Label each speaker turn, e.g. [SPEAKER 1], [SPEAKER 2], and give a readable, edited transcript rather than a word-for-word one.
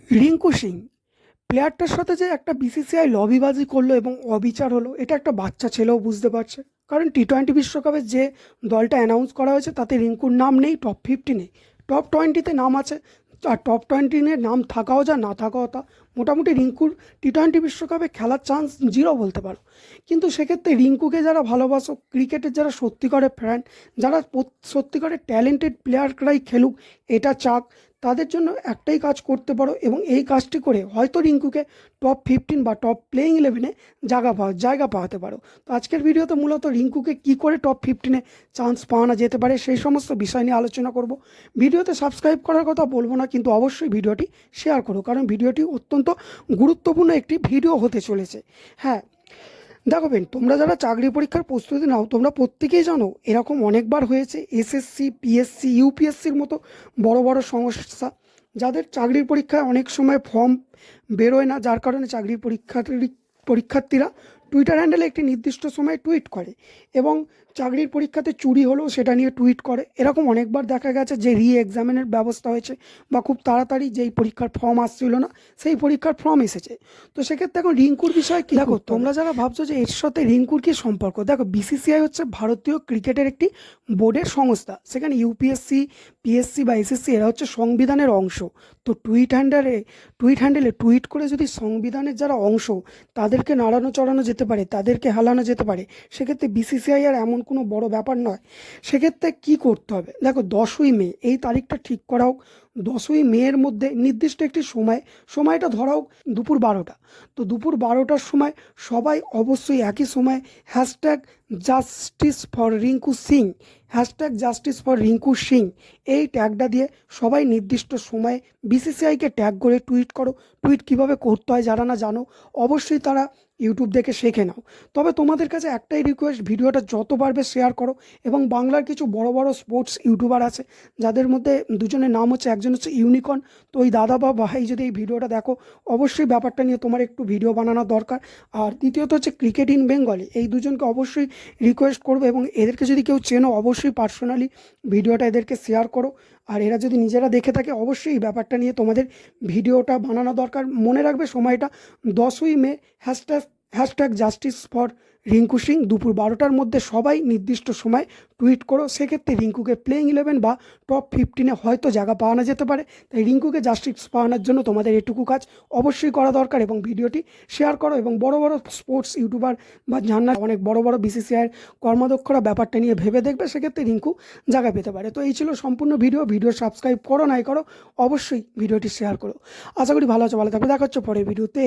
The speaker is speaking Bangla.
[SPEAKER 1] রিঙ্কু সিং প্লেয়ারটার সাথে যে একটা বিসিসিআই লবিবাজি করলো এবং অবিচার হলো, এটা একটা বাচ্চা ছেলেও বুঝতে পারছে। কারণ টি-20 বিশ্বকাপে যে দলটা অ্যানাউন্স করা হয়েছে তাতে রিঙ্কুর নাম নেই, টপ 50 নেই, টপ 20-তে নাম আছে। আর টপ 20 নাম থাকাও যা না থাকাও তা, মোটামুটি রিঙ্কুর টি-20 বিশ্বকাপে খেলার চান্স জিরো বলতে পারো। কিন্তু সেক্ষেত্রে রিঙ্কুকে যারা ভালোবাসো, ক্রিকেটের যারা সত্যিকারের ফ্যান, যারা সত্যিকারের ট্যালেন্টেড প্লেয়াররাই খেলুক এটা চাক, তাদের জন্য একটাই কাজ করতে পারো এবং এই কাজটি করে হয়তো রিঙ্কুকে টপ 15 বা টপ প্লেইং 11-এ জায়গা পাওয়াতে পারো। তো আজকের ভিডিওতে মূলত রিঙ্কুকে কি করে টপ 15-এ চান্স পাওয়ানো যেতে পারে সেই সমস্ত বিষয় নিয়ে আলোচনা করব। ভিডিওতে সাবস্ক্রাইব করার কথা বলবো না, কিন্তু অবশ্যই ভিডিওটি শেয়ার করো, কারণ ভিডিওটি অত্যন্ত গুরুত্বপূর্ণ একটি ভিডিও হতে চলেছে। হ্যাঁ, দেখো বেন, তোমরা যারা চাকরি পরীক্ষার প্রস্তুতি নাও তোমরা প্রত্যেকেই জানো এরকম অনেকবার হয়েছে এসএসসি, পিএসসি, ইউপিএসসির মতো বড় বড় সংস্থা, যাদের চাকরির পরীক্ষায় অনেক সময় ফর্ম বেরোয় না, যার কারণে চাকরির পরীক্ষার্থীরা টুইটার হ্যান্ডেলে একটি নির্দিষ্ট সময়ে টুইট করে এবং চাকরির পরীক্ষাতে চুরি হলেও সেটা নিয়ে টুইট করে। এরকম অনেকবার দেখা গেছে যে এক্সামিনের ব্যবস্থা হয়েছে বা খুব তাড়াতাড়ি যেই পরীক্ষার ফর্ম আসছিল না সেই পরীক্ষার ফর্ম এসেছে। তো সেক্ষেত্রে এখন রিঙ্কুর বিষয়ে কি দেখো, তোমরা যারা ভাবছো যে এর সাথে রিঙ্কুর কি সম্পর্ক, দেখো বিসিসিআই হচ্ছে ভারতীয় ক্রিকেটের একটি বোর্ডের সংস্থা। সেখানে ইউপিএসসি, পিএসসি বা এসএসসি এরা হচ্ছে সংবিধানের অংশ। তো টুইট হ্যান্ডেলে টুইট করে যদি সংবিধানের যারা অংশ তাদেরকে নাড়ানো চড়ানো যেতে পারে, তাদেরকে হেলানো যেতে পারে, সেক্ষেত্রে বিসিসিআই আর এমন কোনো বড় ব্যাপার নয়। সেক্ষেত্রে কি করতে হবে, দেখো 10ই মে এই তারিখটা ঠিক করা হোক। 10ই মের মধ্যে নির্দিষ্ট একটি সময়টা ধরা হোক দুপুর 12টা। তো দুপুর 12টার সময় সবাই অবশ্যই একই সময় hashtag justice for Rinku Singh, #justice for Rinku Singh এই ট্যাগটা দিয়ে সবাই নির্দিষ্ট সময়ে বিসিসিআইকে ট্যাগ করে টুইট করো। টুইট কিভাবে করতে হয় যারা না জানো অবশ্যই তারা ইউটিউব দেখে শিখে নাও। তবে তোমাদের কাছে একটাই রিকোয়েস্ট, ভিডিওটা যত পারবে শেয়ার করো। এবং বাংলার কিছু বড় বড় স্পোর্টস ইউটিউবার আছে, যাদের মধ্যে দুজনের নাম হচ্ছে, একজন হচ্ছে ইউনিকর্ন। তো ওই দাদা বা ভাই যদি এই ভিডিওটা দেখো অবশ্যই ব্যাপারটা নিয়ে তোমার একটু ভিডিও বানানো দরকার। আর দ্বিতীয়ত হচ্ছে ক্রিকেট ইন বেঙ্গলি, এই দুজনকে অবশ্যই রিকোয়েস্ট করবে এবং এদেরকে যদি কেউ চেনো অবশ্যই পার্সোনালি ভিডিওটা এদেরকে শেয়ার করো। আর এরা যদি নিজেরা দেখে থাকে অবশ্যই এই ব্যাপারটা নিয়ে তোমাদের ভিডিওটা বানানো দরকার। মনে রাখবে সময়টা 10ই May, hashtag justice for Rinku Singh, দুপুর 12টার মধ্যে সবাই নির্দিষ্ট সময় টুইট করো। সেক্ষেত্রে রিঙ্কুকে প্লেইং 11 বা টপ 15-এ হয়তো জায়গা পাওয়ানো যেতে পারে। তাই রিঙ্কুকে জাস্টিস পাওয়ানোর জন্য তোমাদের এটুকু কাজ অবশ্যই করা দরকার এবং ভিডিওটি শেয়ার করো। এবং বড় বড় স্পোর্টস ইউটিউবার বা জানা অনেক বড় বড় বিসিসিআইয়ের কর্মদক্ষরা ব্যাপারটা নিয়ে ভেবে দেখবে, সেক্ষেত্রে রিঙ্কু জায়গা পেতে পারে। তো এই ছিল সম্পূর্ণ ভিডিও সাবস্ক্রাইব করো নাই করো অবশ্যই ভিডিওটি শেয়ার করো। আশা করি ভালো থাকবে, দেখা হচ্ছে পরের ভিডিওতে।